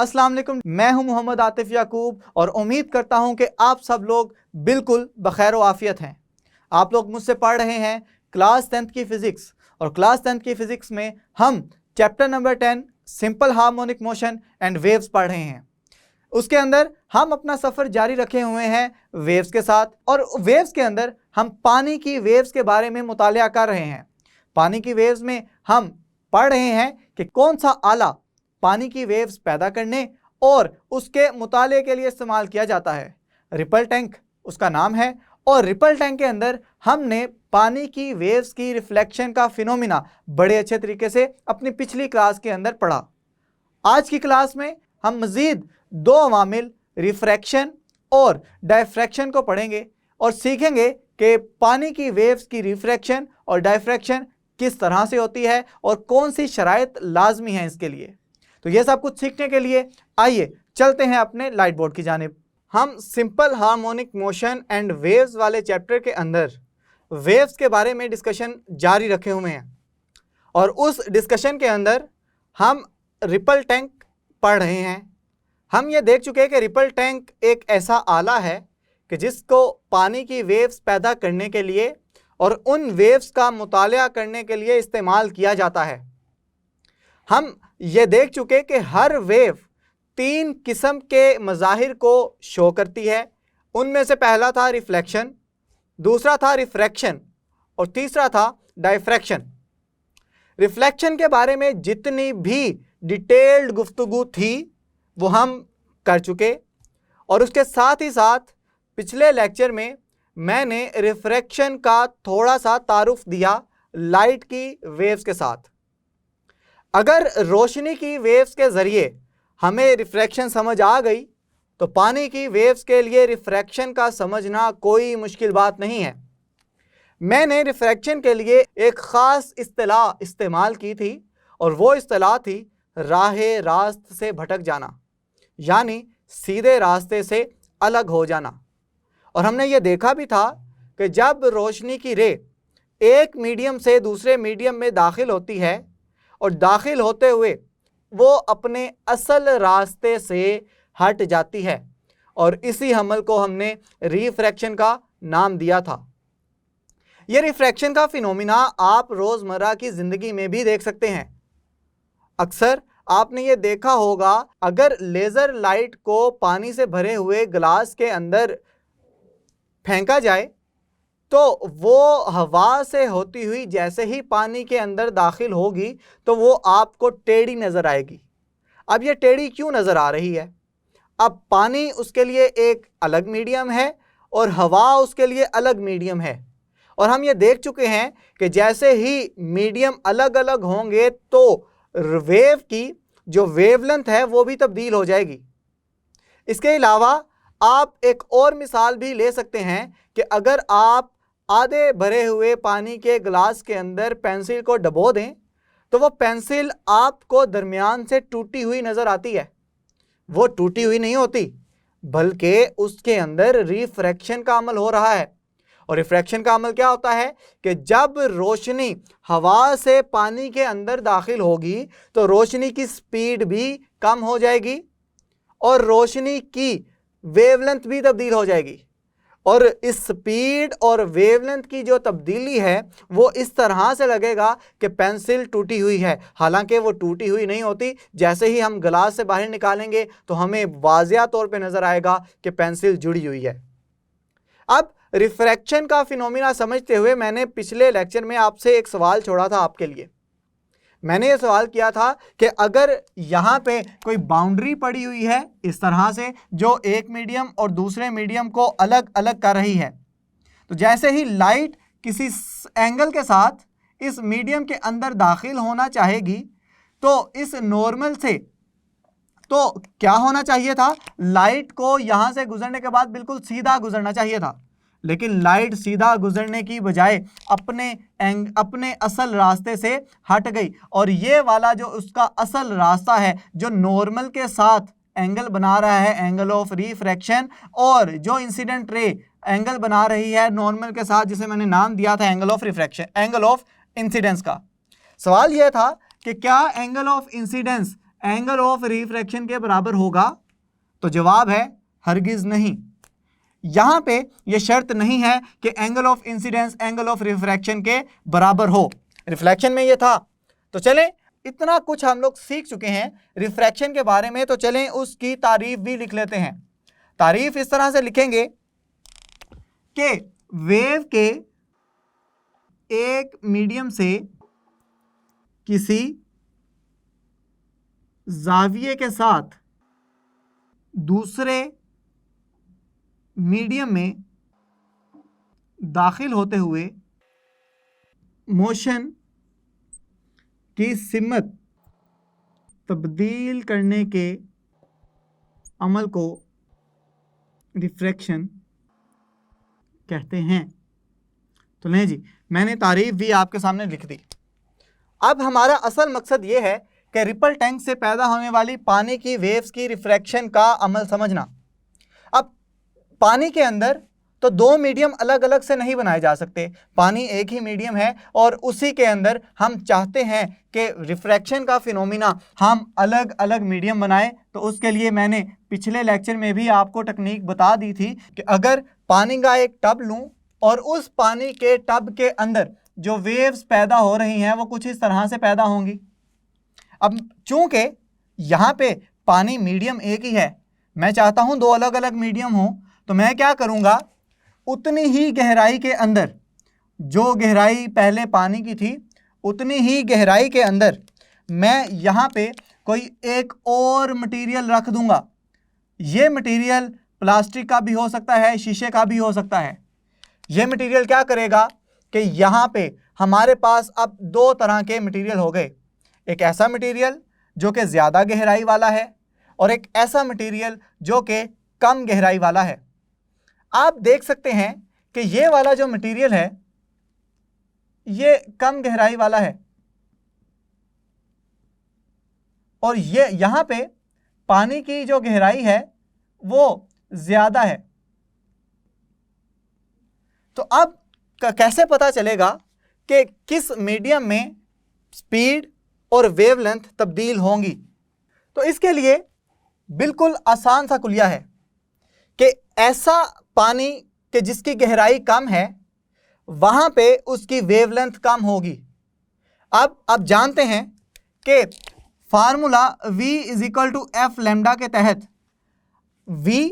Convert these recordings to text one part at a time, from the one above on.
अस्सलाम वालेकुम, मैं हूं मोहम्मद आतिफ याकूब और उम्मीद करता हूं कि आप सब लोग बिल्कुल बखैर आफियत हैं। आप लोग मुझसे पढ़ रहे हैं क्लास 10th की फ़िज़िक्स और क्लास 10th की फ़िज़िक्स में हम chapter number 10 simple harmonic motion and waves पढ़ रहे हैं। उसके अंदर हम अपना सफ़र जारी रखे हुए हैं वेव्स के साथ, और वेव्स के अंदर हम पानी की वेव्स के बारे में मुतालिया कर रहे हैं। पानी की वेव्स में हम पढ़ रहे हैं कि कौन सा आला पानी की वेव्स पैदा करने और उसके मुताले के लिए इस्तेमाल किया जाता है। रिपल टैंक उसका नाम है, और रिपल टैंक के अंदर हमने पानी की वेव्स की रिफ्लेक्शन का फिनोमिना बड़े अच्छे तरीके से अपनी पिछली क्लास के अंदर पढ़ा। आज की क्लास में हम मज़ीद दो अवामिल रिफ्रैक्शन और डायफ्रैक्शन को पढ़ेंगे और सीखेंगे कि पानी की वेव्स की रिफ्रैक्शन और डायफ्रैक्शन किस तरह से होती है और कौन सी शराइत लाजमी है इसके लिए। तो ये सब कुछ सीखने के लिए आइए चलते हैं अपने लाइट बोर्ड की जानिब। हम simple harmonic motion and waves वाले चैप्टर के अंदर वेव्स के बारे में डिस्कशन जारी रखे हुए हैं, और उस डिस्कशन के अंदर हम रिपल टैंक पढ़ रहे हैं। हम ये देख चुके हैं कि रिपल टैंक एक ऐसा आला है कि जिसको पानी की वेव्स पैदा करने के लिए और उन वेव्स का मुतालिया करने के लिए इस्तेमाल किया जाता है। हम ये देख चुके कि हर वेव तीन किस्म के मज़ाहिर को शो करती है। उनमें से पहला था रिफ्लेक्शन, दूसरा था रिफ्रैक्शन और तीसरा था डायफ्रैक्शन। रिफ्लेक्शन के बारे में जितनी भी डिटेल्ड गुफ्तगू थी वो हम कर चुके, और उसके साथ ही साथ पिछले लेक्चर में मैंने रिफ्रैक्शन का थोड़ा सा तारुफ दिया लाइट की वेव्स के साथ। अगर रोशनी की वेव्स के ज़रिए हमें रिफ्रैक्शन समझ आ गई तो पानी की वेव्स के लिए रिफ्रैक्शन का समझना कोई मुश्किल बात नहीं है। मैंने रिफ्रैक्शन के लिए एक ख़ास इस्तिलाह इस्तेमाल की थी, और वो इस्तिलाह थी राहे रास्त से भटक जाना, यानी सीधे रास्ते से अलग हो जाना। और हमने ये देखा भी था कि जब रोशनी की रे एक मीडियम से दूसरे मीडियम में दाखिल होती है और दाखिल होते हुए वो अपने असल रास्ते से हट जाती है, और इसी अमल को हमने रिफ्रैक्शन का नाम दिया था। ये रिफ्रैक्शन का फिनोमिना आप रोज़मर्रा की ज़िंदगी में भी देख सकते हैं। अक्सर आपने ये देखा होगा, अगर लेज़र लाइट को पानी से भरे हुए गिलास के अंदर फेंका जाए तो वो हवा से होती हुई जैसे ही पानी के अंदर दाखिल होगी तो वो आपको टेढ़ी नज़र आएगी। अब ये टेढ़ी क्यों नज़र आ रही है? अब पानी उसके लिए एक अलग मीडियम है और हवा उसके लिए अलग मीडियम है, और हम ये देख चुके हैं कि जैसे ही मीडियम अलग अलग होंगे तो वेव की जो वेवलेंथ है वो भी तब्दील हो जाएगी। इसके अलावा आप एक और मिसाल भी ले सकते हैं कि अगर आप आधे भरे हुए पानी के गिलास के अंदर पेंसिल को डबो दें तो वो पेंसिल आपको दरमियान से टूटी हुई नज़र आती है। वो टूटी हुई नहीं होती, बल्कि उसके अंदर रिफ्रैक्शन का अमल हो रहा है। और रिफ्रैक्शन का अमल क्या होता है कि जब रोशनी हवा से पानी के अंदर दाखिल होगी तो रोशनी की स्पीड भी कम हो जाएगी और रोशनी की वेवलेंथ भी तब्दील हो जाएगी, और इस स्पीड और वेवलेंथ की जो तब्दीली है वो इस तरह से लगेगा कि पेंसिल टूटी हुई है, हालांकि वो टूटी हुई नहीं होती। जैसे ही हम गिलास से बाहर निकालेंगे तो हमें वाज़िया तौर पे नज़र आएगा कि पेंसिल जुड़ी हुई है। अब रिफ्रैक्शन का फिनोमिना समझते हुए मैंने पिछले लेक्चर में आपसे एक सवाल छोड़ा था आपके लिए। मैंने ये सवाल किया था कि अगर यहाँ पे कोई बाउंड्री पड़ी हुई है इस तरह से जो एक मीडियम और दूसरे मीडियम को अलग अलग कर रही है, तो जैसे ही लाइट किसी एंगल के साथ इस मीडियम के अंदर दाखिल होना चाहेगी तो इस नॉर्मल से तो क्या होना चाहिए था, लाइट को यहाँ से गुजरने के बाद बिल्कुल सीधा गुजरना चाहिए था, लेकिन लाइट सीधा गुजरने की बजाय अपने असल रास्ते से हट गई, और ये वाला जो उसका असल रास्ता है जो नॉर्मल के साथ एंगल बना रहा है, एंगल ऑफ रिफ्रैक्शन, और जो इंसिडेंट रे एंगल बना रही है नॉर्मल के साथ, जिसे मैंने नाम दिया था angle of refraction, angle of incidence का। सवाल यह था कि क्या angle of incidence angle of refraction के बराबर होगा? तो जवाब है हरगिज नहीं। यहां पे ये शर्त नहीं है कि angle of incidence angle of refraction के बराबर हो। रिफ्लेक्शन में ये था। तो चलें, इतना कुछ हम लोग सीख चुके हैं रिफ्रैक्शन के बारे में, तो चलें उसकी तारीफ भी लिख लेते हैं। तारीफ इस तरह से लिखेंगे कि वेव के एक मीडियम से किसी जाविये के साथ दूसरे मीडियम में दाखिल होते हुए मोशन की सिमत तब्दील करने के अमल को रिफ्रैक्शन कहते हैं। तो नहीं जी, मैंने तारीफ भी आपके सामने लिख दी। अब हमारा असल मकसद ये है कि रिपल टैंक से पैदा होने वाली पानी की वेव्स की रिफ्रैक्शन का अमल समझना। अब पानी के अंदर तो दो मीडियम अलग अलग से नहीं बनाए जा सकते, पानी एक ही मीडियम है और उसी के अंदर हम चाहते हैं कि रिफ्रैक्शन का फिनोमिना हम अलग अलग मीडियम बनाएं। तो उसके लिए मैंने पिछले लेक्चर में भी आपको टेक्निक बता दी थी कि अगर पानी का एक टब लूं और उस पानी के टब के अंदर जो वेव्स पैदा हो रही हैं वो कुछ इस तरह से पैदा होंगी। अब चूंकि यहाँ पे पानी मीडियम एक ही है, मैं चाहता हूँ दो अलग अलग मीडियम हो, तो मैं क्या करूँगा, उतनी ही गहराई के अंदर, जो गहराई पहले पानी की थी उतनी ही गहराई के अंदर मैं यहाँ पे कोई एक और मटेरियल रख दूँगा। ये मटेरियल प्लास्टिक का भी हो सकता है, शीशे का भी हो सकता है। ये मटेरियल क्या करेगा कि यहाँ पे हमारे पास अब दो तरह के मटेरियल हो गए। एक ऐसा मटेरियल जो कि ज़्यादा गहराई वाला है और एक ऐसा मटेरियल जो कि कम गहराई वाला है। आप देख सकते हैं कि ये वाला जो मटेरियल है ये कम गहराई वाला है और ये यहाँ पे पानी की जो गहराई है वो ज़्यादा है। तो अब कैसे पता चलेगा कि किस मीडियम में स्पीड और वेवलेंथ तब्दील होंगी? तो इसके लिए बिल्कुल आसान सा कुलिया है कि ऐसा पानी के जिसकी गहराई कम है वहाँ पे उसकी वेवलेंथ कम होगी। अब जानते हैं कि फार्मूला V = F लैम्डा के तहत V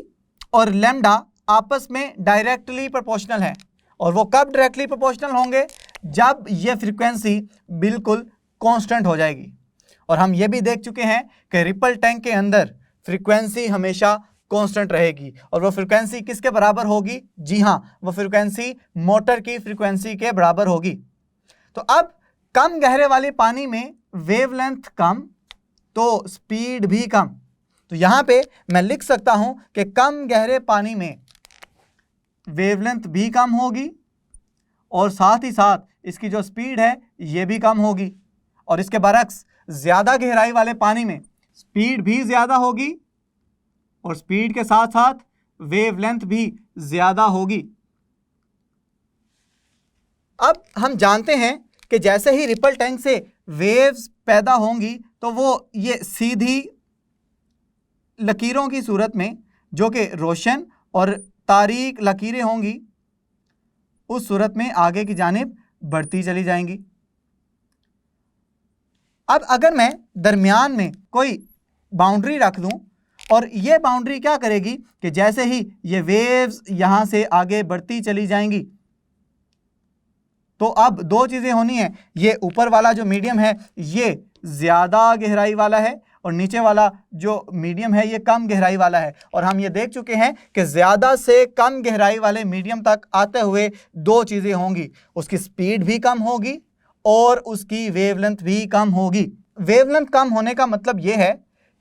और लैम्डा आपस में डायरेक्टली प्रोपोर्शनल है। और वो कब डायरेक्टली प्रोपोर्शनल होंगे? जब ये फ्रीक्वेंसी बिल्कुल कांस्टेंट हो जाएगी। और हम ये भी देख चुके हैं कि रिपल टैंक के अंदर फ्रीक्वेंसी हमेशा कांस्टेंट रहेगी। और वो फ्रीक्वेंसी किसके बराबर होगी? जी हाँ, वो फ्रीक्वेंसी मोटर की फ्रीक्वेंसी के बराबर होगी। तो अब कम गहरे वाले पानी में वेवलेंथ कम तो स्पीड भी कम। तो यहाँ पे मैं लिख सकता हूँ कि कम गहरे पानी में वेवलेंथ भी कम होगी और साथ ही साथ इसकी जो स्पीड है ये भी कम होगी। और इसके बरक्स ज़्यादा गहराई वाले पानी में स्पीड भी ज़्यादा होगी और स्पीड के साथ साथ वेवलेंथ भी ज़्यादा होगी। अब हम जानते हैं कि जैसे ही रिपल टैंक से वेव्स पैदा होंगी तो वो ये सीधी लकीरों की सूरत में, जो कि रोशन और तारीक लकीरें होंगी, उस सूरत में आगे की जानिब बढ़ती चली जाएंगी। अब अगर मैं दरमियान में कोई बाउंड्री रख दूं और ये बाउंड्री क्या करेगी कि जैसे ही ये वेव्स यहाँ से आगे बढ़ती चली जाएंगी तो अब दो चीज़ें होनी है। ये ऊपर वाला जो मीडियम है ये ज़्यादा गहराई वाला है और नीचे वाला जो मीडियम है ये कम गहराई वाला है। और हम ये देख चुके हैं कि ज़्यादा से कम गहराई वाले मीडियम तक आते हुए दो चीज़ें होंगी, उसकी स्पीड भी कम होगी और उसकी वेवलेंथ भी कम होगी। वेवलेंथ कम होने का मतलब ये है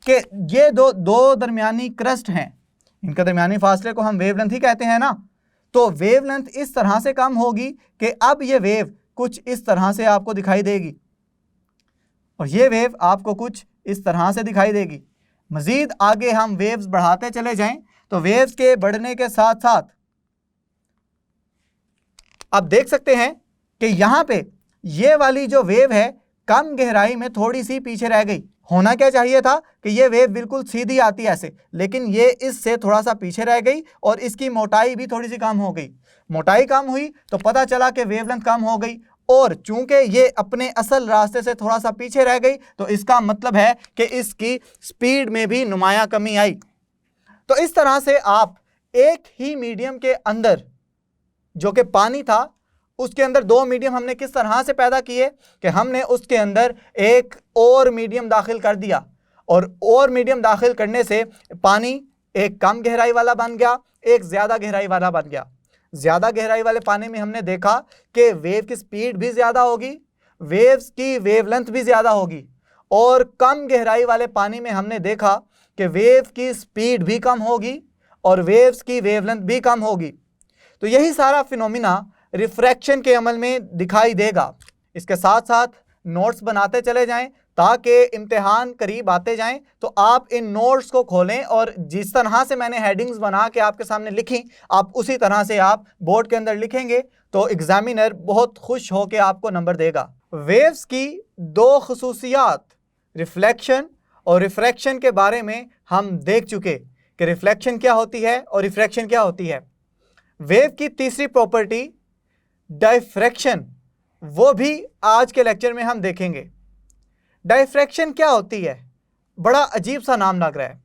कि ये दो दरमियानी क्रस्ट हैं, इनका दरमियानी फासले को हम वेवलेंथ ही कहते हैं ना। तो वेवलेंथ इस तरह से कम होगी कि अब ये वेव कुछ इस तरह से आपको दिखाई देगी और ये वेव आपको कुछ इस तरह से दिखाई देगी। मज़ीद आगे हम वेव्स बढ़ाते चले जाएं तो वेव्स के बढ़ने के साथ साथ आप देख सकते हैं कि यहाँ पे ये वाली जो वेव है कम गहराई में थोड़ी सी पीछे रह गई। होना क्या चाहिए था कि ये वेव बिल्कुल सीधी आती है ऐसे, लेकिन ये इससे थोड़ा सा पीछे रह गई और इसकी मोटाई भी थोड़ी सी कम हो गई। मोटाई कम हुई तो पता चला कि वेवलेंथ कम हो गई, और चूंकि ये अपने असल रास्ते से थोड़ा सा पीछे रह गई तो इसका मतलब है कि इसकी स्पीड में भी नुमाया कमी आई। तो इस तरह से आप एक ही मीडियम के अंदर, जो कि पानी था, उसके अंदर दो मीडियम हमने किस तरह से पैदा किए कि हमने उसके अंदर एक और मीडियम दाखिल कर दिया, और मीडियम दाखिल करने से पानी एक कम गहराई वाला बन गया, एक ज़्यादा गहराई वाला बन गया। ज़्यादा गहराई वाले पानी में हमने देखा कि वेव की स्पीड भी ज़्यादा होगी, वेव्स की वेवलेंथ भी ज़्यादा होगी, और कम गहराई वाले पानी में हमने देखा कि वेव की स्पीड भी कम होगी और वेव्स की वेवलेंथ भी कम होगी। तो यही सारा फिनोमिना रिफ्रैक्शन के अमल में दिखाई देगा। इसके साथ साथ नोट्स बनाते चले जाएं ताकि इम्तिहान करीब आते जाएं तो आप इन नोट्स को खोलें और जिस तरह से मैंने हेडिंग्स बना के आपके सामने लिखी, आप उसी तरह से आप बोर्ड के अंदर लिखेंगे तो एग्जामिनर बहुत खुश हो के आपको नंबर देगा। वेव्स की दो खसूसियात, रिफ्लेक्शन और रिफ्रैक्शन के बारे में हम देख चुके कि रिफ्लेक्शन क्या होती है और रिफ्रैक्शन क्या होती है। वेव की तीसरी प्रॉपर्टी डायफ्रैक्शन, वो भी आज के लेक्चर में हम देखेंगे। डायफ्रैक्शन क्या होती है, बड़ा अजीब सा नाम लग रहा है।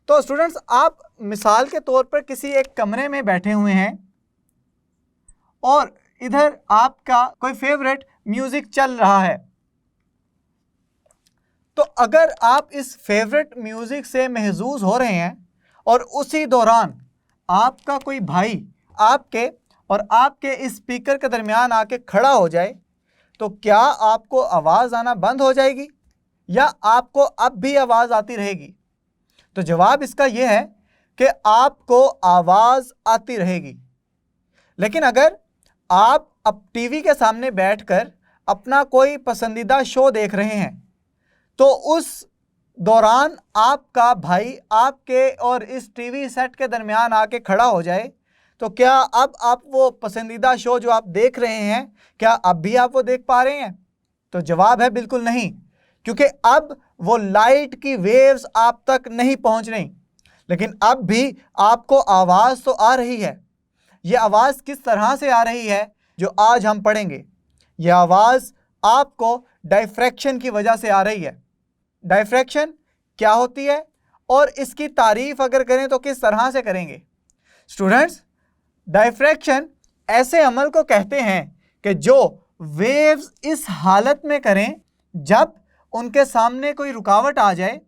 तो स्टूडेंट्स, आप मिसाल के तौर पर किसी एक कमरे में बैठे हुए हैं और इधर आपका कोई फेवरेट म्यूजिक चल रहा है। तो अगर आप इस फेवरेट म्यूजिक से महजूज हो रहे हैं और उसी दौरान आपका कोई भाई आपके और आपके इस स्पीकर के दरमियान आके खड़ा हो जाए, तो क्या आपको आवाज़ आना बंद हो जाएगी या आपको अब भी आवाज़ आती रहेगी? तो जवाब इसका यह है कि आपको आवाज़ आती रहेगी। लेकिन अगर आप अब टीवी के सामने बैठकर अपना कोई पसंदीदा शो देख रहे हैं तो उस दौरान आपका भाई आपके और इस टीवी सेट के दरमियान आके खड़ा हो जाए, तो क्या अब आप वो पसंदीदा शो जो आप देख रहे हैं, क्या अब भी आप वो देख पा रहे हैं? तो जवाब है बिल्कुल नहीं, क्योंकि अब वो लाइट की वेव्स आप तक नहीं पहुंच रही। लेकिन अब भी आपको आवाज़ तो आ रही है। ये आवाज़ किस तरह से आ रही है जो आज हम पढ़ेंगे। ये आवाज़ आपको डायफ्रैक्शन की वजह से आ रही है। डायफ्रैक्शन क्या होती है और इसकी तारीफ अगर करें तो किस तरह से करेंगे? स्टूडेंट्स, डायफ्रैक्शन ऐसे अमल को कहते हैं कि जो वेव्स इस हालत में करें जब उनके सामने कोई रुकावट आ जाए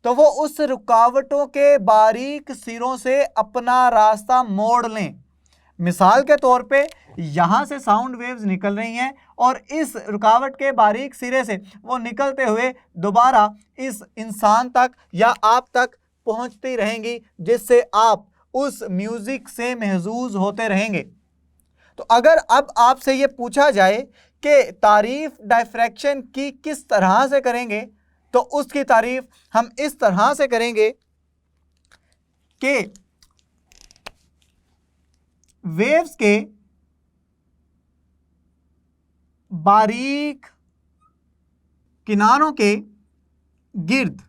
तो वो उस रुकावटों के बारीक सिरों से अपना रास्ता मोड़ लें। मिसाल के तौर पे यहाँ से साउंड वेव्स निकल रही हैं और इस रुकावट के बारीक सिरे से वो निकलते हुए दोबारा इस इंसान तक या आप तक पहुँचती रहेंगी, जिससे आप उस म्यूज़िक से महजूज होते रहेंगे। तो अगर अब आपसे ये पूछा जाए कि तारीफ़ डायफ्रैक्शन की किस तरह से करेंगे, तो उसकी तारीफ़ हम इस तरह से करेंगे कि वेव्स के बारीक किनारों के गिर्द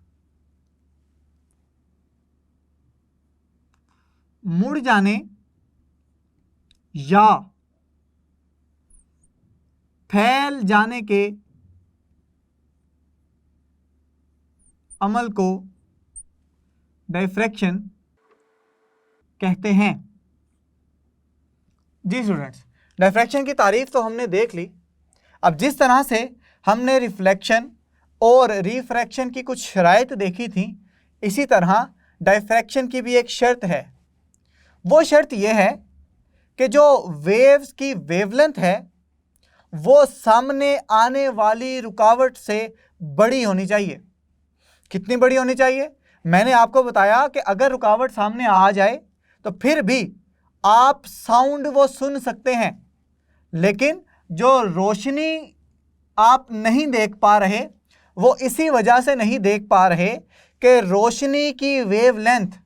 मुड़ जाने या फैल जाने के अमल को डायफ्रैक्शन कहते हैं। जी स्टूडेंट्स, डायफ्रैक्शन की तारीफ तो हमने देख ली। अब जिस तरह से हमने रिफ्लेक्शन और रिफ्रैक्शन की कुछ शराइत देखी थी, इसी तरह डायफ्रैक्शन की भी एक शर्त है। वो शर्त यह है कि जो वेव्स की वेवलेंथ है वो सामने आने वाली रुकावट से बड़ी होनी चाहिए। कितनी बड़ी होनी चाहिए? मैंने आपको बताया कि अगर रुकावट सामने आ जाए तो फिर भी आप साउंड वो सुन सकते हैं, लेकिन जो रोशनी आप नहीं देख पा रहे वो इसी वजह से नहीं देख पा रहे कि रोशनी की वेवलेंथ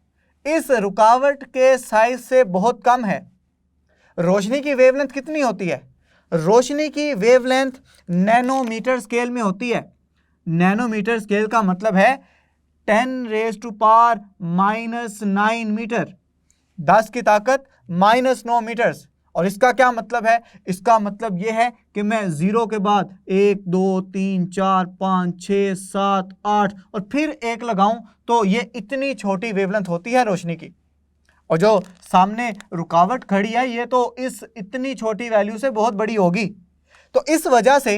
इस रुकावट के साइज से बहुत कम है। रोशनी की वेवलेंथ कितनी होती है? रोशनी की वेवलेंथ नैनोमीटर स्केल में होती है। नैनोमीटर स्केल का मतलब है 10⁻⁻⁹ मीटर, 10 की ताकत -9 मीटर्स। और इसका क्या मतलब है? इसका मतलब यह है कि मैं 0 के बाद 1 2 3 4 5 6 7 8 और फिर 1 लगाऊं तो ये इतनी छोटी वेवलेंथ होती है रोशनी की। और जो सामने रुकावट खड़ी है ये तो इस इतनी छोटी वैल्यू से बहुत बड़ी होगी। तो इस वजह से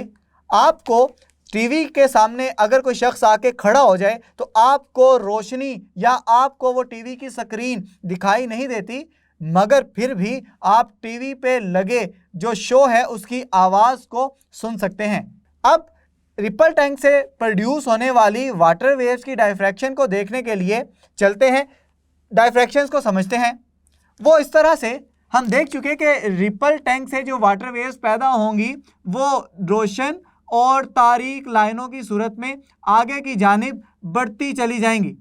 आपको टीवी के सामने अगर कोई शख्स आके खड़ा हो जाए तो आपको रोशनी या आपको वो टीवी की स्क्रीन दिखाई नहीं देती, मगर फिर भी आप टीवी पे लगे जो शो है उसकी आवाज़ को सुन सकते हैं। अब रिपल टैंक से प्रोड्यूस होने वाली वाटर वेव्स की डायफ्रैक्शन को देखने के लिए चलते हैं, डायफ्रैक्शंस को समझते हैं। वो इस तरह से हम देख चुके कि रिपल टैंक से जो वाटर वेव्स पैदा होंगी वो रोशन और तारीक लाइनों की सूरत में आगे की जानिब बढ़ती चली जाएंगी।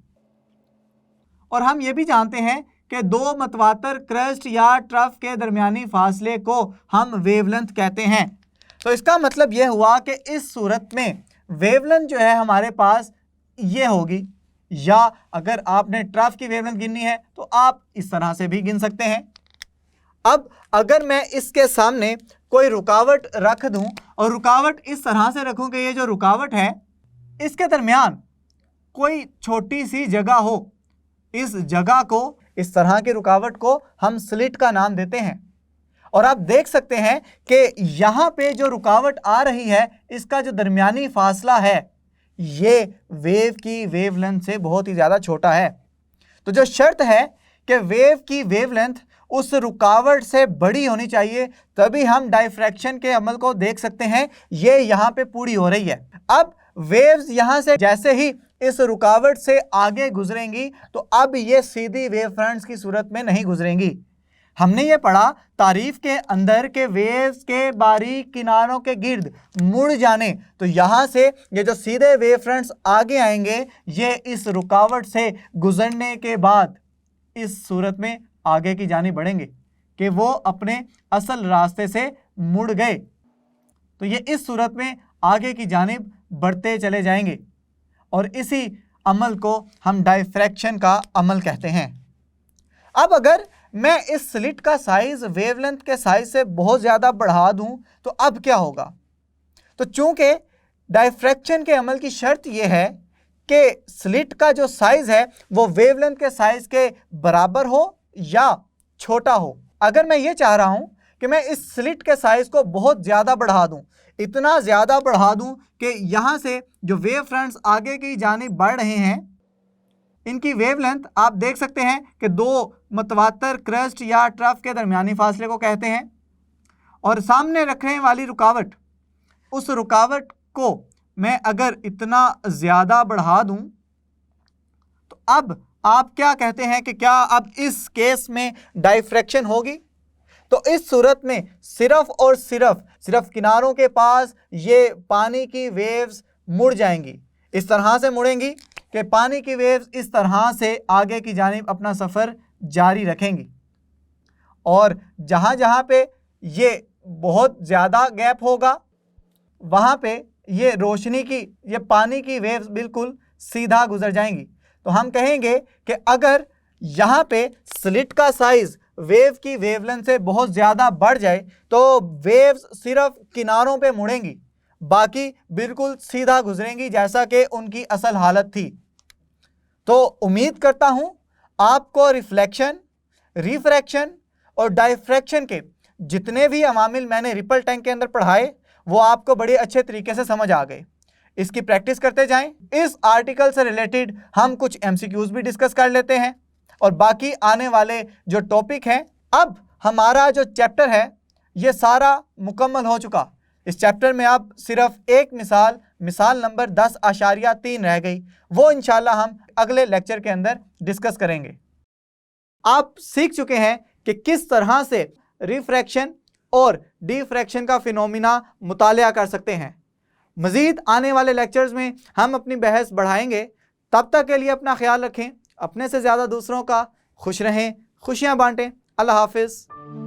और हम ये भी जानते हैं कि दो मतवातर क्रस्ट या ट्रफ के दरमियानी फासले को हम वेवलेंथ कहते हैं। तो इसका मतलब यह हुआ कि इस सूरत में वेवलेंथ जो है हमारे पास ये होगी, या अगर आपने ट्रफ की वेवलेंथ गिननी है तो आप इस तरह से भी गिन सकते हैं। अब अगर मैं इसके सामने कोई रुकावट रख दूं और रुकावट इस तरह से रखूं कि ये जो रुकावट है इसके दरमियान कोई छोटी सी जगह हो, इस जगह को, इस तरह की रुकावट को हम स्लिट का नाम देते हैं। और आप देख सकते हैं कि यहाँ पे जो रुकावट आ रही है इसका जो दरमियानी फासला है ये वेव की वेवलेंथ से बहुत ही ज़्यादा छोटा है। तो जो शर्त है कि वेव की वेवलेंथ उस रुकावट से बड़ी होनी चाहिए, तभी हम डायफ्रैक्शन के अमल को देख सकते हैं। ये यहाँ पे पूरी हो रही है। अब वेव्स यहाँ से जैसे ही इस रुकावट से आगे गुजरेंगी तो अब ये सीधी वेव फ्रंट्स की सूरत में नहीं गुजरेंगी। हमने ये पढ़ा तारीफ के अंदर के वेव्स के बारीक किनारों के गिर्द मुड़ जाने, तो यहाँ से ये जो सीधे वेव फ्रंट्स आगे आएंगे ये इस रुकावट से गुजरने के बाद इस सूरत में आगे की जानिब बढ़ेंगे कि वो अपने असल रास्ते से मुड़ गए। तो ये इस सूरत में आगे की जानिब बढ़ते चले जाएंगे और इसी अमल को हम डायफ्रैक्शन का अमल कहते हैं। अब अगर मैं इस स्लिट का साइज वेवलेंथ के साइज से बहुत ज़्यादा बढ़ा दूं तो अब क्या होगा? तो चूंकि डायफ्रैक्शन के अमल की शर्त यह है कि स्लिट का जो साइज है वो वेवलेंथ के साइज के बराबर हो या छोटा हो। अगर मैं ये चाह रहा हूं कि मैं इस स्लिट के साइज को बहुत ज़्यादा बढ़ा दूं, इतना ज़्यादा बढ़ा दूं कि यहाँ से जो वेव फ्रंट्स आगे की जानिब बढ़ रहे हैं इनकी वेवलेंथ आप देख सकते हैं कि दो मतवातर क्रस्ट या ट्रफ के दरमियानी फासले को कहते हैं। और सामने रखने वाली रुकावट, उस रुकावट को मैं अगर इतना ज़्यादा बढ़ा दूं तो अब आप क्या कहते हैं कि क्या अब इस केस में डायफ्रैक्शन होगी? तो इस सूरत में सिर्फ और सिर्फ किनारों के पास ये पानी की वेव्स मुड़ जाएंगी, इस तरह से मुड़ेंगी कि पानी की वेव्स इस तरह से आगे की जानिब अपना सफ़र जारी रखेंगी। और जहाँ जहाँ पे ये बहुत ज़्यादा गैप होगा वहाँ पे ये रोशनी की, ये पानी की वेव्स बिल्कुल सीधा गुजर जाएंगी। तो हम कहेंगे कि अगर यहाँ पे स्लिट का साइज़ वेव की वेवलेंथ से बहुत ज़्यादा बढ़ जाए तो वेव्स सिर्फ किनारों पे मुड़ेंगी, बाकी बिल्कुल सीधा गुजरेंगी जैसा कि उनकी असल हालत थी। तो उम्मीद करता हूँ आपको रिफ्लेक्शन, रिफ्रैक्शन और डायफ्रैक्शन के जितने भी अवामिल मैंने रिपल टैंक के अंदर पढ़ाए वो आपको बड़े अच्छे तरीके से समझ आ गए। इसकी प्रैक्टिस करते जाएं। इस आर्टिकल से रिलेटेड हम कुछ MCQs भी डिस्कस कर लेते हैं और बाकी आने वाले जो टॉपिक हैं। अब हमारा जो चैप्टर है ये सारा मुकम्मल हो चुका। इस चैप्टर में अब सिर्फ एक मिसाल नंबर 10.3 रह गई, वो इंशाल्लाह हम अगले लेक्चर के अंदर डिस्कस करेंगे। आप सीख चुके हैं कि किस तरह से रिफ्रैक्शन और डिफ्रैक्शन का फिनोमिना मुतालिया कर सकते हैं। मज़ीद आने वाले लेक्चर्स में हम अपनी बहस बढ़ाएंगे। तब तक के लिए अपना ख्याल रखें, अपने से ज़्यादा दूसरों का। खुश रहें, खुशियाँ बांटें। अल्लाह हाफिज़।